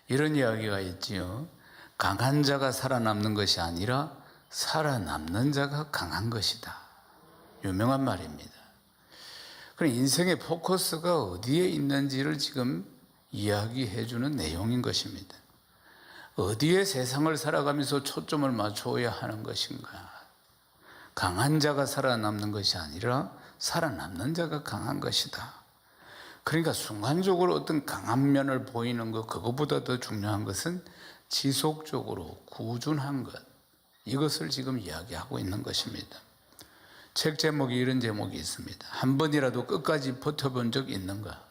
이런 이야기가 있지요. 강한 자가 살아남는 것이 아니라 살아남는 자가 강한 것이다. 유명한 말입니다. 그럼 인생의 포커스가 어디에 있는지를 지금 이야기해 주는 내용인 것입니다. 어디에 세상을 살아가면서 초점을 맞춰야 하는 것인가? 강한 자가 살아남는 것이 아니라 살아남는 자가 강한 것이다. 그러니까 순간적으로 어떤 강한 면을 보이는 것, 그것보다 더 중요한 것은 지속적으로 꾸준한 것, 이것을 지금 이야기하고 있는 것입니다. 책 제목이 이런 제목이 있습니다. 한 번이라도 끝까지 버텨본 적 있는가?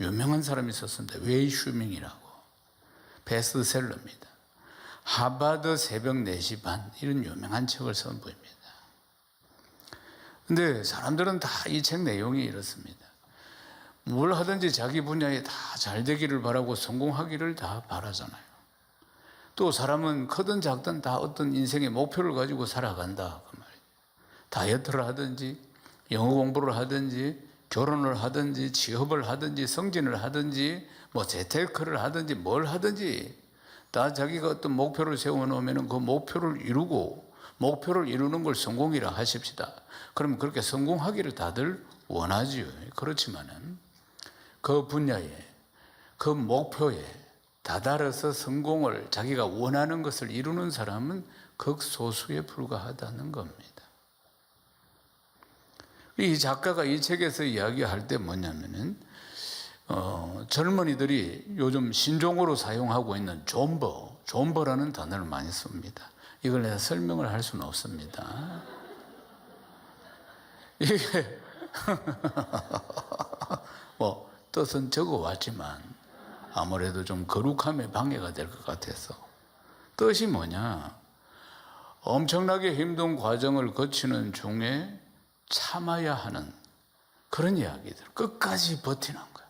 유명한 사람이 있었습니다. 웨이 슈밍이라고. 베스트셀러입니다. 하버드 새벽 4시 반, 이런 유명한 책을 선보입니다. 근데 사람들은 다 이 책 내용이 이렇습니다. 뭘 하든지 자기 분야에 다 잘 되기를 바라고 성공하기를 다 바라잖아요. 또 사람은 크든 작든 다 어떤 인생의 목표를 가지고 살아간다, 그 말이에요. 다이어트를 하든지 영어 공부를 하든지 결혼을 하든지 취업을 하든지 승진을 하든지 뭐 재테크를 하든지 뭘 하든지 다 자기가 어떤 목표를 세워놓으면 그 목표를 이루고, 목표를 이루는 걸 성공이라 하십시다. 그러면 그렇게 성공하기를 다들 원하지요. 그렇지만은 그 분야에, 그 목표에 다다라서 성공을, 자기가 원하는 것을 이루는 사람은 극소수에 불과하다는 겁니다. 이 작가가 이 책에서 이야기할 때 뭐냐면은 젊은이들이 요즘 신종어로 사용하고 있는 존버라는 단어를 많이 씁니다. 이걸 내가 설명을 할 수는 없습니다. 이게 뭐 뜻은 적어왔지만 아무래도 좀 거룩함에 방해가 될 것 같아서. 뜻이 뭐냐? 엄청나게 힘든 과정을 거치는 중에 참아야 하는 그런 이야기들, 끝까지 버티는 거야,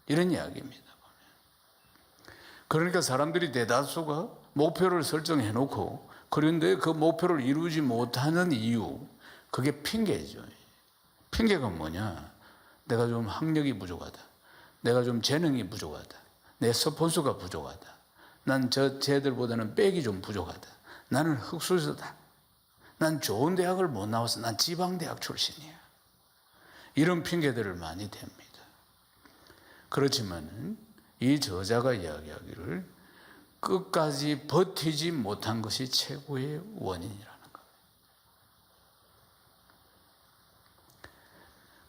이런 이야기입니다. 그러니까 사람들이 대다수가 목표를 설정해 놓고 그런데 그 목표를 이루지 못하는 이유, 그게 핑계죠. 핑계가 뭐냐? 내가 좀 학력이 부족하다, 내가 좀 재능이 부족하다, 내 스폰서가 부족하다, 난 쟤들보다는 백이 좀 부족하다, 나는 흙수저다, 난 좋은 대학을 못 나와서 난 지방대학 출신이야, 이런 핑계들을 많이 댑니다. 그렇지만 이 저자가 이야기하기를 끝까지 버티지 못한 것이 최고의 원인이라는 거예요.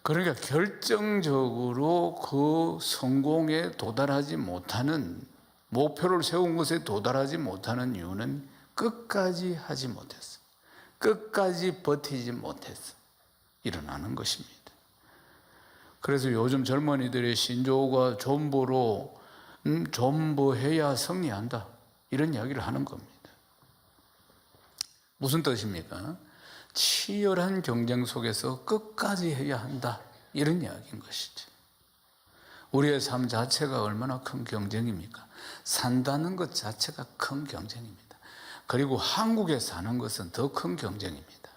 그러니까 결정적으로 그 성공에 도달하지 못하는, 목표를 세운 것에 도달하지 못하는 이유는 끝까지 하지 못했어, 끝까지 버티지 못해서 일어나는 것입니다. 그래서 요즘 젊은이들의 신조어가 존버로 존버해야 승리한다, 이런 이야기를 하는 겁니다. 무슨 뜻입니까? 치열한 경쟁 속에서 끝까지 해야 한다, 이런 이야기인 것이죠. 우리의 삶 자체가 얼마나 큰 경쟁입니까? 산다는 것 자체가 큰 경쟁입니다. 그리고 한국에 사는 것은 더 큰 경쟁입니다.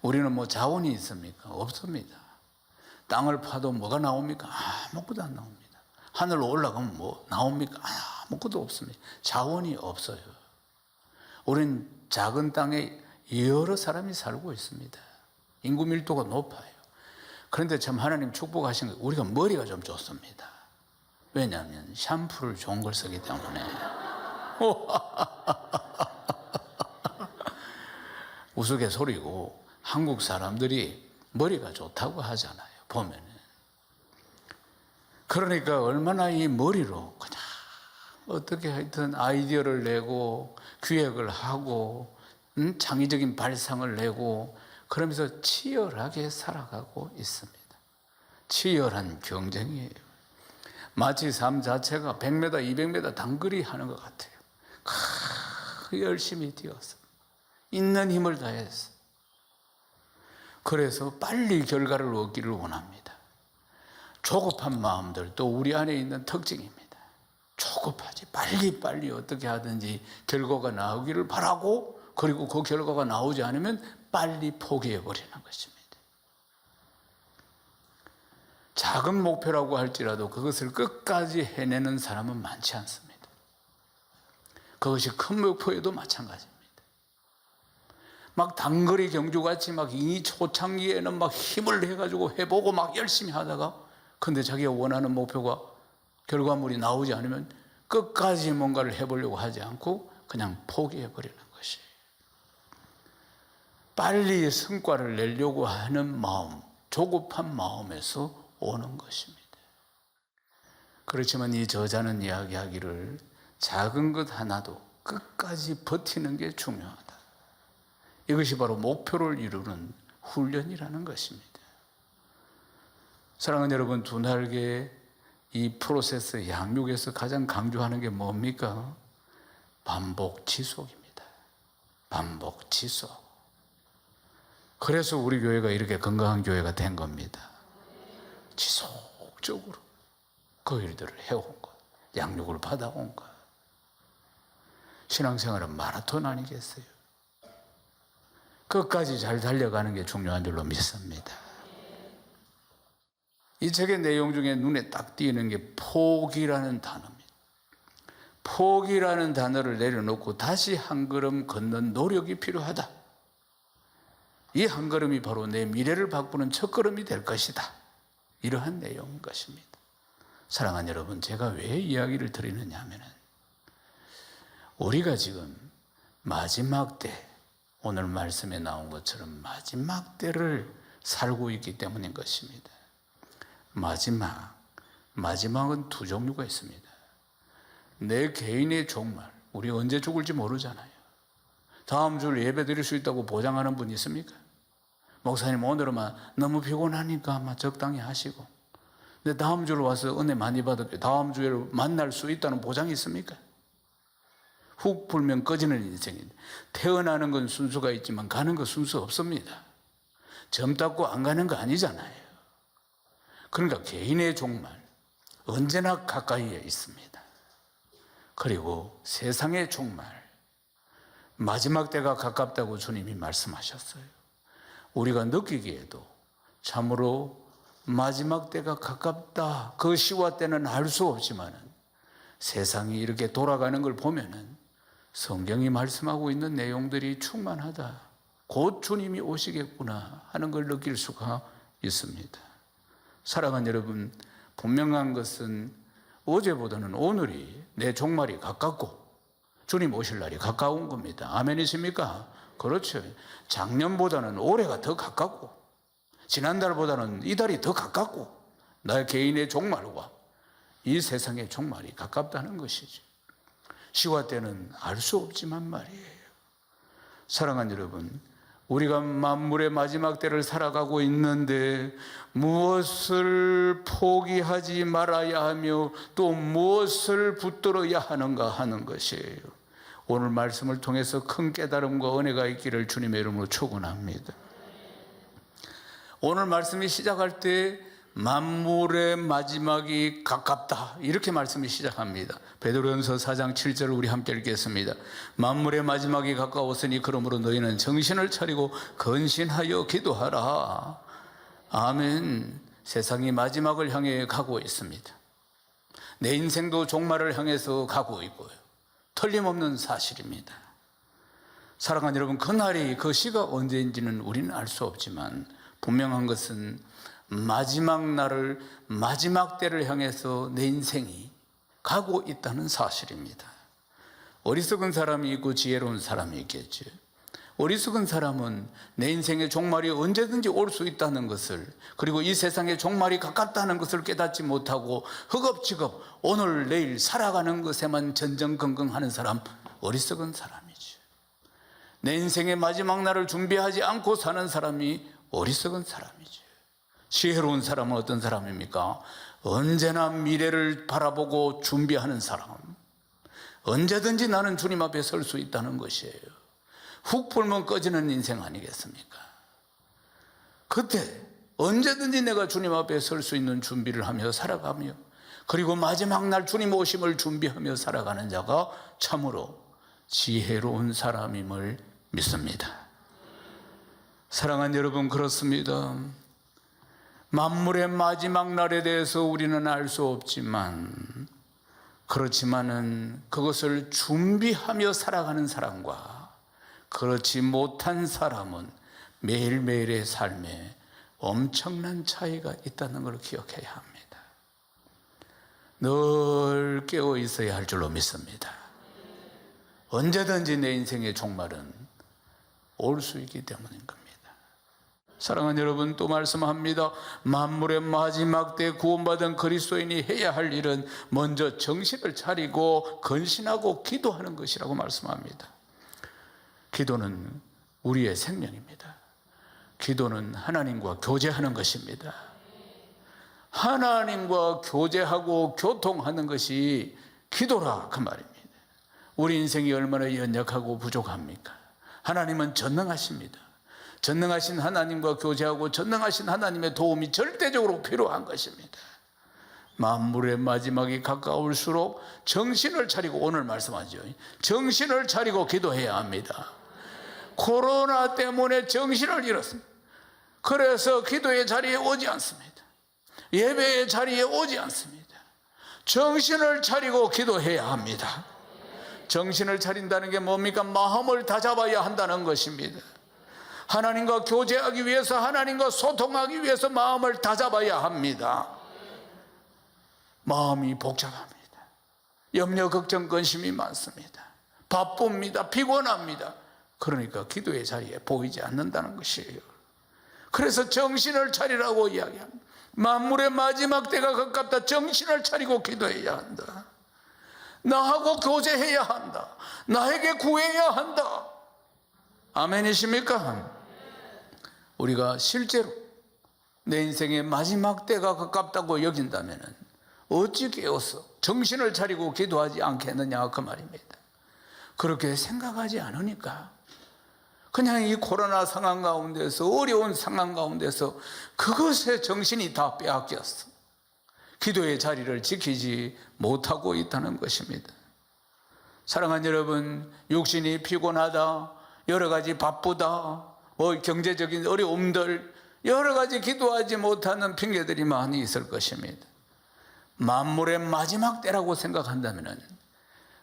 우리는 뭐 자원이 있습니까? 없습니다. 땅을 파도 뭐가 나옵니까? 아무것도 안 나옵니다. 하늘로 올라가면 뭐 나옵니까? 아무것도 없습니다. 자원이 없어요. 우린 작은 땅에 여러 사람이 살고 있습니다. 인구 밀도가 높아요. 그런데 참 하나님 축복하신 거, 우리가 머리가 좀 좋습니다. 왜냐하면 샴푸를 좋은 걸 쓰기 때문에. 우스갯소리고 한국 사람들이 머리가 좋다고 하잖아요, 보면은. 그러니까 얼마나 이 머리로 그냥 어떻게 하여튼 아이디어를 내고 기획을 하고 창의적인 발상을 내고 그러면서 치열하게 살아가고 있습니다. 치열한 경쟁이에요. 마치 삶 자체가 100m, 200m 단거리 하는 것 같아요. 열심히 뛰어서 있는 힘을 다해서, 그래서 빨리 결과를 얻기를 원합니다. 조급한 마음들도 우리 안에 있는 특징입니다. 조급하지, 빨리 어떻게 하든지 결과가 나오기를 바라고, 그리고 그 결과가 나오지 않으면 빨리 포기해버리는 것입니다. 작은 목표라고 할지라도 그것을 끝까지 해내는 사람은 많지 않습니다. 그것이 큰 목표에도 마찬가지입니다. 막 단거리 경주같이 막 이 초창기에는 막 힘을 내가지고 해보고 막 열심히 하다가 근데 자기가 원하는 목표가 결과물이 나오지 않으면 끝까지 뭔가를 해보려고 하지 않고 그냥 포기해버리는 것이 빨리 성과를 내려고 하는 마음, 조급한 마음에서 오는 것입니다. 그렇지만 이 저자는 이야기하기를 작은 것 하나도 끝까지 버티는 게 중요하다. 이것이 바로 목표를 이루는 훈련이라는 것입니다. 사랑하는 여러분, 두 날개 이 프로세스 양육에서 가장 강조하는 게 뭡니까? 반복 지속입니다. 반복 지속. 그래서 우리 교회가 이렇게 건강한 교회가 된 겁니다. 지속적으로 그 일들을 해온 것, 양육을 받아온 것. 신앙생활은 마라톤 아니겠어요? 끝까지 잘 달려가는 게 중요한 줄로 믿습니다. 이 책의 내용 중에 눈에 딱 띄는 게 포기라는 단어입니다. 포기라는 단어를 내려놓고 다시 한 걸음 걷는 노력이 필요하다. 이 한 걸음이 바로 내 미래를 바꾸는 첫 걸음이 될 것이다. 이러한 내용인 것입니다. 사랑하는 여러분, 제가 왜 이야기를 드리느냐 하면은 우리가 지금 마지막 때, 오늘 말씀에 나온 것처럼 마지막 때를 살고 있기 때문인 것입니다. 마지막은 두 종류가 있습니다. 내 개인의 종말, 우리 언제 죽을지 모르잖아요. 다음 주 예배 드릴 수 있다고 보장하는 분 있습니까? 목사님 오늘은 너무 피곤하니까 적당히 하시고, 근데 다음 주로 와서 은혜 많이 받을게요. 다음 주에 만날 수 있다는 보장이 있습니까? 훅 불면 꺼지는 인생인데, 태어나는 건 순서가 있지만 가는 건 순서 없습니다. 점 닦고 안 가는 거 아니잖아요. 그러니까 개인의 종말 언제나 가까이에 있습니다. 그리고 세상의 종말, 마지막 때가 가깝다고 주님이 말씀하셨어요. 우리가 느끼기에도 참으로 마지막 때가 가깝다, 그 시와 때는 알 수 없지만 세상이 이렇게 돌아가는 걸 보면은 성경이 말씀하고 있는 내용들이 충만하다, 곧 주님이 오시겠구나 하는 걸 느낄 수가 있습니다. 사랑하는 여러분, 분명한 것은 어제보다는 오늘이 내 종말이 가깝고 주님 오실 날이 가까운 겁니다. 아멘이십니까? 그렇죠. 작년보다는 올해가 더 가깝고 지난달보다는 이달이 더 가깝고 나의 개인의 종말과 이 세상의 종말이 가깝다는 것이죠. 시와 때는 알 수 없지만 말이에요. 사랑하는 여러분, 우리가 만물의 마지막 때를 살아가고 있는데 무엇을 포기하지 말아야 하며 또 무엇을 붙들어야 하는가 하는 것이에요. 오늘 말씀을 통해서 큰 깨달음과 은혜가 있기를 주님의 이름으로 축원합니다. 오늘 말씀이 시작할 때 만물의 마지막이 가깝다, 이렇게 말씀이 시작합니다. 베드로전서 4장 7절을 우리 함께 읽겠습니다. 만물의 마지막이 가까웠으니 그러므로 너희는 정신을 차리고 근신하여 기도하라. 아멘. 세상이 마지막을 향해 가고 있습니다. 내 인생도 종말을 향해서 가고 있고요. 틀림없는 사실입니다. 사랑하는 여러분, 그날이, 그 시가 언제인지는 우리는 알 수 없지만 분명한 것은 마지막 날을, 마지막 때를 향해서 내 인생이 가고 있다는 사실입니다. 어리석은 사람이 있고 지혜로운 사람이 있겠죠. 어리석은 사람은 내 인생의 종말이 언제든지 올 수 있다는 것을, 그리고 이 세상의 종말이 가깝다는 것을 깨닫지 못하고 허겁지겁 오늘 내일 살아가는 것에만 전전긍긍하는 사람, 어리석은 사람이죠. 내 인생의 마지막 날을 준비하지 않고 사는 사람이 어리석은 사람이죠. 지혜로운 사람은 어떤 사람입니까? 언제나 미래를 바라보고 준비하는 사람. 언제든지 나는 주님 앞에 설 수 있다는 것이에요. 훅 불면 꺼지는 인생 아니겠습니까? 그때 언제든지 내가 주님 앞에 설 수 있는 준비를 하며 살아가며, 그리고 마지막 날 주님 오심을 준비하며 살아가는 자가 참으로 지혜로운 사람임을 믿습니다. 사랑하는 여러분, 그렇습니다. 만물의 마지막 날에 대해서 우리는 알 수 없지만, 그렇지만은 그것을 준비하며 살아가는 사람과 그렇지 못한 사람은 매일매일의 삶에 엄청난 차이가 있다는 걸 기억해야 합니다. 늘 깨어 있어야 할 줄로 믿습니다. 언제든지 내 인생의 종말은 올 수 있기 때문인 겁니다. 사랑하는 여러분, 또 말씀합니다. 만물의 마지막 때 구원받은 그리스도인이 해야 할 일은 먼저 정신을 차리고 근신하고 기도하는 것이라고 말씀합니다. 기도는 우리의 생명입니다. 기도는 하나님과 교제하는 것입니다. 하나님과 교제하고 교통하는 것이 기도라 그 말입니다. 우리 인생이 얼마나 연약하고 부족합니까? 하나님은 전능하십니다. 전능하신 하나님과 교제하고 전능하신 하나님의 도움이 절대적으로 필요한 것입니다. 만물의 마지막이 가까울수록 정신을 차리고, 오늘 말씀하죠, 정신을 차리고 기도해야 합니다. 코로나 때문에 정신을 잃었습니다. 그래서 기도의 자리에 오지 않습니다. 예배의 자리에 오지 않습니다. 정신을 차리고 기도해야 합니다. 정신을 차린다는 게 뭡니까? 마음을 다잡아야 한다는 것입니다. 하나님과 교제하기 위해서, 하나님과 소통하기 위해서 마음을 다잡아야 합니다. 마음이 복잡합니다. 염려, 걱정, 근심이 많습니다. 바쁩니다. 피곤합니다. 그러니까 기도의 자리에 보이지 않는다는 것이에요. 그래서 정신을 차리라고 이야기합니다. 만물의 마지막 때가 가깝다. 정신을 차리고 기도해야 한다. 나하고 교제해야 한다. 나에게 구해야 한다. 아멘이십니까? 우리가 실제로 내 인생의 마지막 때가 가깝다고 여긴다면 어찌 깨어서 정신을 차리고 기도하지 않겠느냐 그 말입니다. 그렇게 생각하지 않으니까 그냥 이 코로나 상황 가운데서, 어려운 상황 가운데서 그것에 정신이 다 빼앗겼어. 기도의 자리를 지키지 못하고 있다는 것입니다. 사랑하는 여러분, 육신이 피곤하다, 여러 가지 바쁘다, 경제적인 어려움들, 여러 가지 기도하지 못하는 핑계들이 많이 있을 것입니다. 만물의 마지막 때라고 생각한다면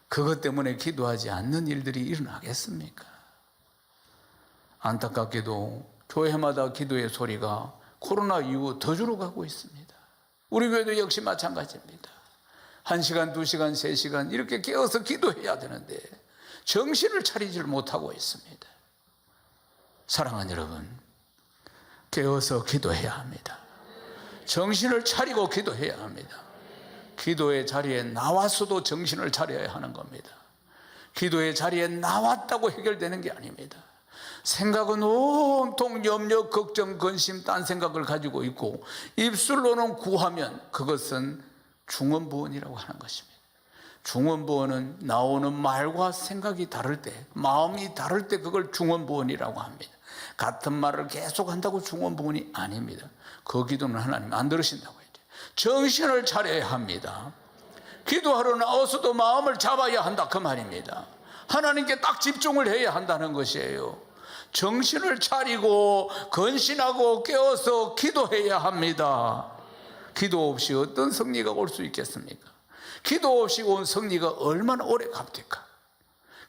그것 때문에 기도하지 않는 일들이 일어나겠습니까? 안타깝게도 교회마다 기도의 소리가 코로나 이후 더 줄어가고 있습니다. 우리 교회도 역시 마찬가지입니다. 1시간, 2시간, 3시간 이렇게 깨어서 기도해야 되는데 정신을 차리지 못하고 있습니다. 사랑하는 여러분, 깨어서 기도해야 합니다. 정신을 차리고 기도해야 합니다. 기도의 자리에 나왔어도 정신을 차려야 하는 겁니다. 기도의 자리에 나왔다고 해결되는 게 아닙니다. 생각은 온통 염려, 걱정, 근심, 딴 생각을 가지고 있고 입술로는 구하면 그것은 중언부언이라고 하는 것입니다. 중언부언은 나오는 말과 생각이 다를 때, 마음이 다를 때 그걸 중언부언이라고 합니다. 같은 말을 계속 한다고 중언부언이 아닙니다. 그 기도는 하나님 안 들으신다고 해요. 정신을 차려야 합니다. 기도하러 나와서도 마음을 잡아야 한다 그 말입니다. 하나님께 딱 집중을 해야 한다는 것이에요. 정신을 차리고 근신하고 깨어서 기도해야 합니다. 기도 없이 어떤 승리가 올 수 있겠습니까? 기도 없이 온 승리가 얼마나 오래 갑니까?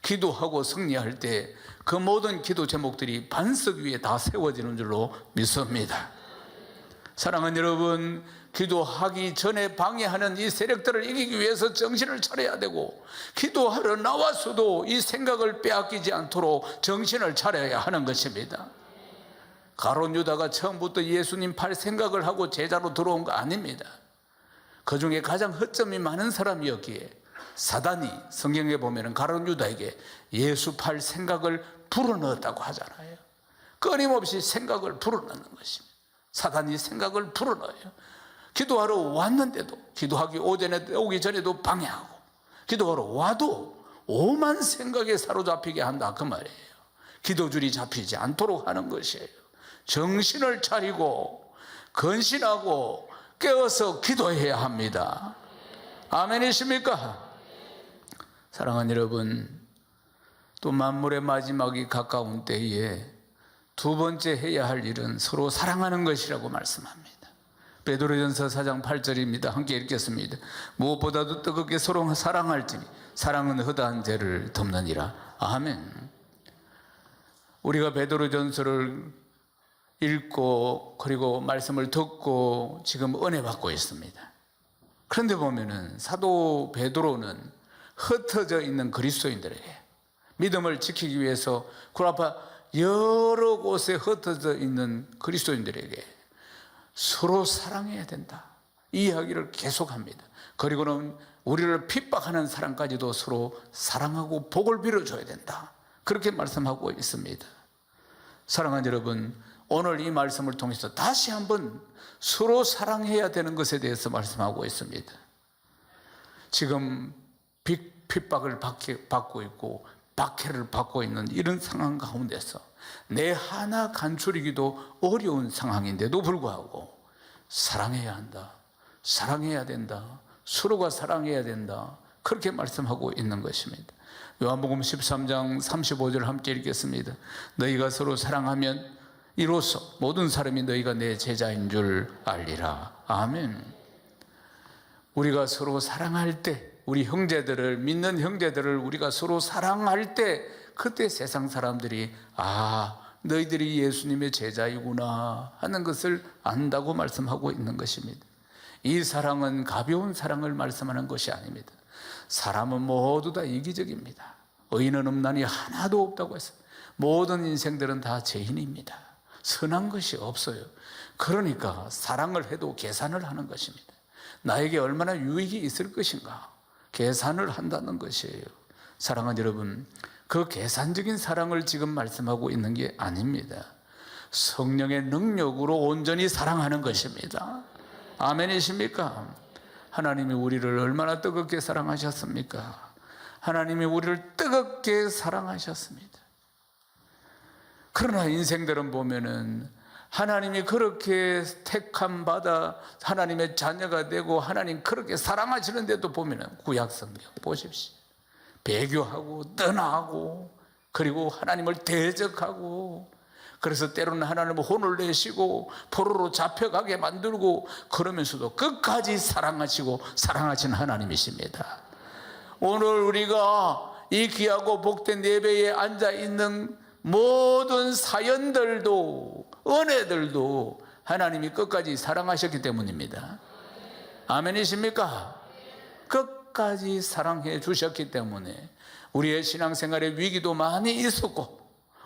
기도하고 승리할 때 그 모든 기도 제목들이 반석 위에 다 세워지는 줄로 믿습니다. 사랑하는 여러분, 기도하기 전에 방해하는 이 세력들을 이기기 위해서 정신을 차려야 되고, 기도하러 나왔어도 이 생각을 빼앗기지 않도록 정신을 차려야 하는 것입니다. 가룟 유다가 처음부터 예수님 팔 생각을 하고 제자로 들어온 거 아닙니다. 그 중에 가장 허점이 많은 사람이었기에 사단이 성경에 보면 가룟 유다에게 예수 팔 생각을 불어넣었다고 하잖아요. 끊임없이 생각을 불어넣는 것입니다. 사단이 생각을 불어넣어요. 기도하러 왔는데도, 기도하기 오기 전에도 방해하고, 기도하러 와도 오만 생각에 사로잡히게 한다 그 말이에요. 기도줄이 잡히지 않도록 하는 것이에요. 정신을 차리고 근신하고 깨어서 기도해야 합니다. 아멘이십니까? 사랑하는 여러분, 또 만물의 마지막이 가까운 때에 두 번째 해야 할 일은 서로 사랑하는 것이라고 말씀합니다. 베드로전서 4장 8절입니다. 함께 읽겠습니다. 무엇보다도 뜨겁게 서로 사랑할지니 사랑은 허다한 죄를 덮느니라. 아멘. 우리가 베드로전서를 읽고 그리고 말씀을 듣고 지금 은혜 받고 있습니다. 그런데 보면은 사도 베드로는 흩어져 있는 그리스도인들에게 믿음을 지키기 위해서 그 앞에 여러 곳에 흩어져 있는 그리스도인들에게 서로 사랑해야 된다, 이 이야기를 계속합니다. 그리고는 우리를 핍박하는 사람까지도 서로 사랑하고 복을 빌어줘야 된다, 그렇게 말씀하고 있습니다. 사랑하는 여러분, 오늘 이 말씀을 통해서 다시 한번 서로 사랑해야 되는 것에 대해서 말씀하고 있습니다. 지금 핍박을 받고 있고 박해를 받고 있는 이런 상황 가운데서 내 하나 간추리기도 어려운 상황인데도 불구하고 사랑해야 한다, 사랑해야 된다, 서로가 사랑해야 된다, 그렇게 말씀하고 있는 것입니다. 요한복음 13장 35절 함께 읽겠습니다. 너희가 서로 사랑하면 이로써 모든 사람이 너희가 내 제자인 줄 알리라. 아멘. 우리가 서로 사랑할 때, 우리 형제들을, 믿는 형제들을 우리가 서로 사랑할 때, 그때 세상 사람들이 너희들이 예수님의 제자이구나 하는 것을 안다고 말씀하고 있는 것입니다. 이 사랑은 가벼운 사랑을 말씀하는 것이 아닙니다. 사람은 모두 다 이기적입니다. 의인은 없나니 하나도 없다고 했습니다. 모든 인생들은 다 죄인입니다. 선한 것이 없어요. 그러니까 사랑을 해도 계산을 하는 것입니다. 나에게 얼마나 유익이 있을 것인가 계산을 한다는 것이에요. 사랑하는 여러분, 그 계산적인 사랑을 지금 말씀하고 있는 게 아닙니다. 성령의 능력으로 온전히 사랑하는 것입니다. 아멘이십니까? 하나님이 우리를 얼마나 뜨겁게 사랑하셨습니까? 하나님이 우리를 뜨겁게 사랑하셨습니다. 그러나 인생들은 보면은 하나님이 그렇게 택함 받아 하나님의 자녀가 되고 하나님 그렇게 사랑하시는데도 보면은 구약 성경 보십시오. 배교하고 떠나고 그리고 하나님을 대적하고, 그래서 때로는 하나님을 혼을 내시고 포로로 잡혀가게 만들고, 그러면서도 끝까지 사랑하시고 사랑하신 하나님이십니다. 오늘 우리가 이 귀하고 복된 예배에 앉아있는 모든 사연들도 은혜들도 하나님이 끝까지 사랑하셨기 때문입니다. 아멘이십니까? 끝까지 사랑해 주셨기 때문에 우리의 신앙생활에 위기도 많이 있었고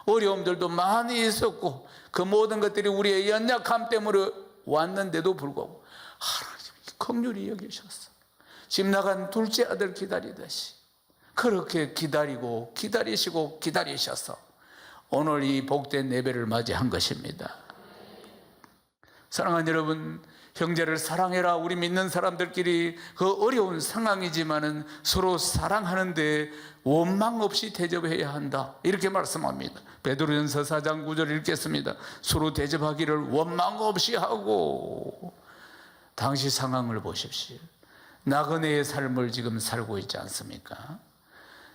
어려움들도 많이 있었고 그 모든 것들이 우리의 연약함 때문에 왔는데도 불구하고 하나님이 긍휼히 여기셨어. 집 나간 둘째 아들 기다리듯이 그렇게 기다리고 기다리시고 기다리셔서 오늘 이 복된 예배를 맞이한 것입니다. 사랑하는 여러분, 형제를 사랑해라. 우리 믿는 사람들끼리 그 어려운 상황이지만은 서로 사랑하는데 원망 없이 대접해야 한다, 이렇게 말씀합니다. 베드로전서 4장 9절 읽겠습니다. 서로 대접하기를 원망 없이 하고. 당시 상황을 보십시오. 나그네의 삶을 지금 살고 있지 않습니까?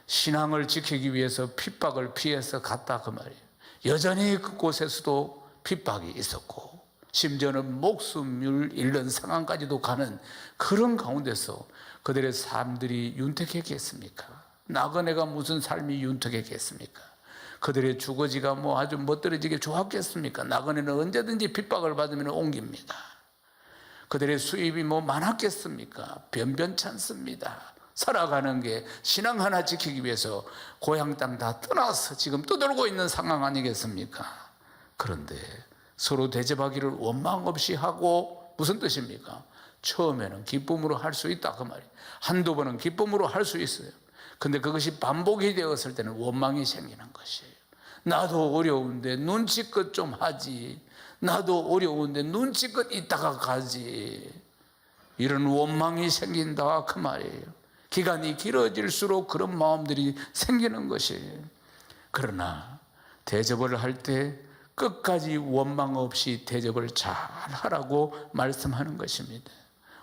신앙을 지키기 위해서 핍박을 피해서 갔다, 그 말이에요. 여전히 그곳에서도 핍박이 있었고 심지어는 목숨을 잃는 상황까지도 가는 그런 가운데서 그들의 삶들이 윤택했겠습니까? 나그네가 무슨 삶이 윤택했겠습니까? 그들의 주거지가 뭐 아주 멋들어지게 좋았겠습니까? 나그네는 언제든지 핍박을 받으면 옮깁니다. 그들의 수입이 뭐 많았겠습니까? 변변찮습니다. 살아가는 게 신앙 하나 지키기 위해서 고향 땅 다 떠나서 지금 떠돌고 있는 상황 아니겠습니까? 그런데 서로 대접하기를 원망 없이 하고, 무슨 뜻입니까? 처음에는 기쁨으로 할 수 있다, 그 말이에요. 한두 번은 기쁨으로 할 수 있어요. 근데 그것이 반복이 되었을 때는 원망이 생기는 것이에요. 나도 어려운데 눈치껏 좀 하지, 나도 어려운데 눈치껏 있다가 가지, 이런 원망이 생긴다, 그 말이에요. 기간이 길어질수록 그런 마음들이 생기는 것이에요. 그러나 대접을 할 때 끝까지 원망 없이 대접을 잘 하라고 말씀하는 것입니다.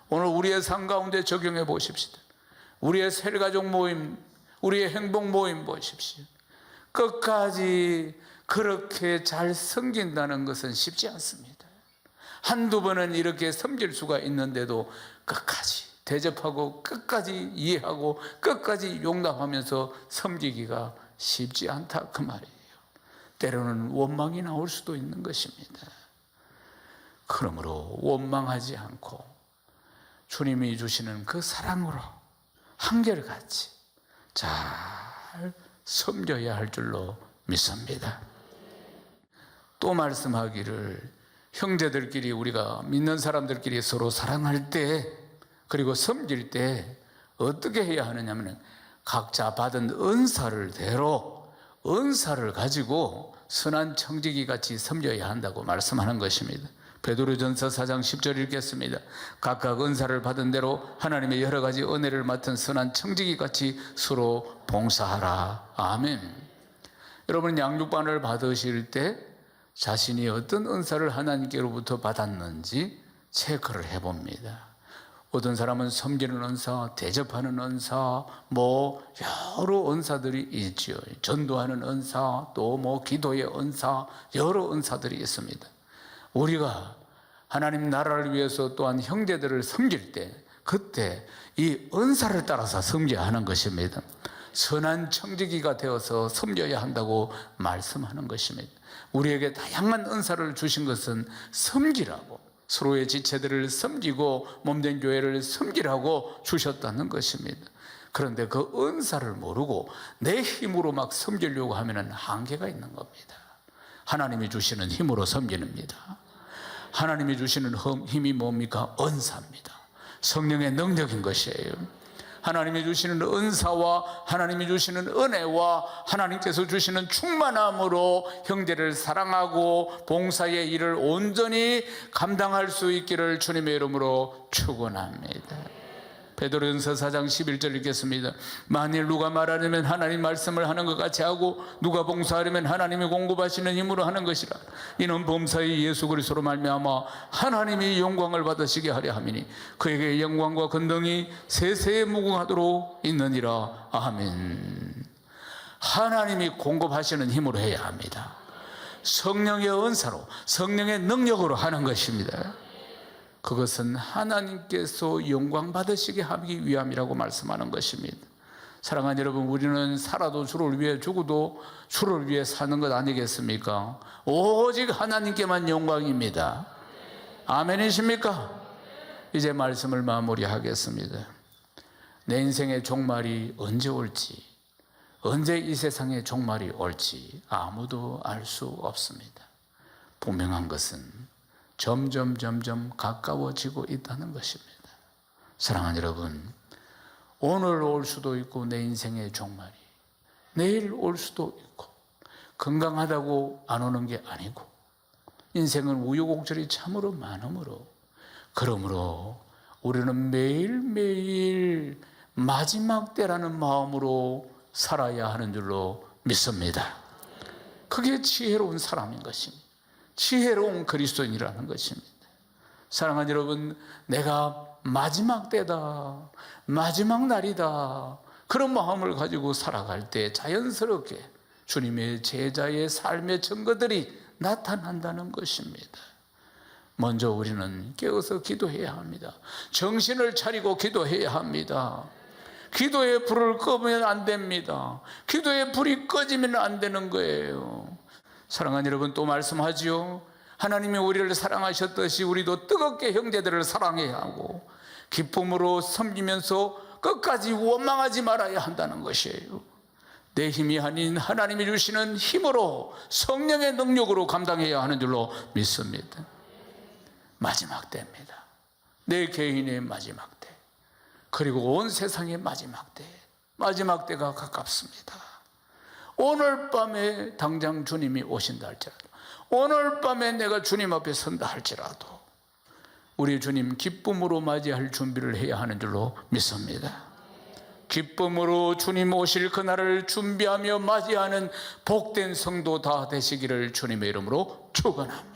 오늘 우리의 삶 가운데 적용해 보십시다. 우리의 셀가족 모임, 우리의 행복 모임 보십시오. 끝까지 그렇게 잘 섬긴다는 것은 쉽지 않습니다. 한두 번은 이렇게 섬길 수가 있는데도 끝까지 대접하고 끝까지 이해하고 끝까지 용납하면서 섬기기가 쉽지 않다 그 말이에요. 때로는 원망이 나올 수도 있는 것입니다. 그러므로 원망하지 않고 주님이 주시는 그 사랑으로 한결같이 잘 섬겨야 할 줄로 믿습니다. 또 말씀하기를 형제들끼리 우리가 믿는 사람들끼리 서로 사랑할 때 그리고 섬길 때 어떻게 해야 하느냐면 각자 받은 은사를 대로 은사를 가지고 선한 청지기 같이 섬겨야 한다고 말씀하는 것입니다. 베드로전서 4장 10절 읽겠습니다. 각각 은사를 받은 대로 하나님의 여러 가지 은혜를 맡은 선한 청지기 같이 서로 봉사하라. 아멘. 여러분 양육반을 받으실 때 자신이 어떤 은사를 하나님께로부터 받았는지 체크를 해봅니다. 어떤 사람은 섬기는 은사, 대접하는 은사, 여러 은사들이 있지요. 전도하는 은사, 또 기도의 은사, 여러 은사들이 있습니다. 우리가 하나님 나라를 위해서 또한 형제들을 섬길 때 그때 이 은사를 따라서 섬겨야 하는 것입니다. 선한 청지기가 되어서 섬겨야 한다고 말씀하는 것입니다. 우리에게 다양한 은사를 주신 것은 섬기라고, 서로의 지체들을 섬기고 몸된 교회를 섬기라고 주셨다는 것입니다. 그런데 그 은사를 모르고 내 힘으로 막 섬기려고 하면 한계가 있는 겁니다. 하나님이 주시는 힘으로 섬기는입니다. 하나님이 주시는 힘이 뭡니까? 은사입니다. 성령의 능력인 것이에요. 하나님이 주시는 은사와 하나님이 주시는 은혜와 하나님께서 주시는 충만함으로 형제를 사랑하고 봉사의 일을 온전히 감당할 수 있기를 주님의 이름으로 축원합니다. 베드로전서 4장 11절 읽겠습니다. 만일 누가 말하려면 하나님 말씀을 하는 것 같이 하고 누가 봉사하려면 하나님이 공급하시는 힘으로 하는 것이라. 이는 범사의 예수 그리스도로 말미암아 하나님이 영광을 받으시게 하려 함이니 그에게 영광과 권능이 세세에 무궁하도록 있느니라. 아멘. 하나님이 공급하시는 힘으로 해야 합니다. 성령의 은사로 성령의 능력으로 하는 것입니다. 그것은 하나님께서 영광 받으시게 하기 위함이라고 말씀하는 것입니다. 사랑하는 여러분, 우리는 살아도 주를 위해 죽어도 주를 위해 사는 것 아니겠습니까? 오직 하나님께만 영광입니다. 아멘이십니까? 이제 말씀을 마무리하겠습니다. 내 인생의 종말이 언제 올지, 언제 이 세상의 종말이 올지 아무도 알 수 없습니다. 분명한 것은 점점 가까워지고 있다는 것입니다. 사랑하는 여러분, 오늘 올 수도 있고 내 인생의 종말이 내일 올 수도 있고 건강하다고 안 오는 게 아니고 인생은 우여곡절이 참으로 많으므로 그러므로 우리는 매일매일 마지막 때라는 마음으로 살아야 하는 줄로 믿습니다. 그게 지혜로운 사람인 것입니다. 지혜로운 그리스도인이라는 것입니다. 사랑하는 여러분, 내가 마지막 때다, 마지막 날이다, 그런 마음을 가지고 살아갈 때 자연스럽게 주님의 제자의 삶의 증거들이 나타난다는 것입니다. 먼저 우리는 깨어서 기도해야 합니다. 정신을 차리고 기도해야 합니다. 기도의 불을 끄면 안 됩니다. 기도의 불이 꺼지면 안 되는 거예요. 사랑하는 여러분, 또 말씀하지요. 하나님이 우리를 사랑하셨듯이 우리도 뜨겁게 형제들을 사랑해야 하고 기쁨으로 섬기면서 끝까지 원망하지 말아야 한다는 것이에요. 내 힘이 아닌 하나님이 주시는 힘으로 성령의 능력으로 감당해야 하는 줄로 믿습니다. 마지막 때입니다. 내 개인의 마지막 때, 그리고 온 세상의 마지막 때, 마지막 때가 가깝습니다. 오늘 밤에 당장 주님이 오신다 할지라도, 오늘 밤에 내가 주님 앞에 선다 할지라도 우리 주님 기쁨으로 맞이할 준비를 해야 하는 줄로 믿습니다. 기쁨으로 주님 오실 그날을 준비하며 맞이하는 복된 성도 다 되시기를 주님의 이름으로 축원합니다.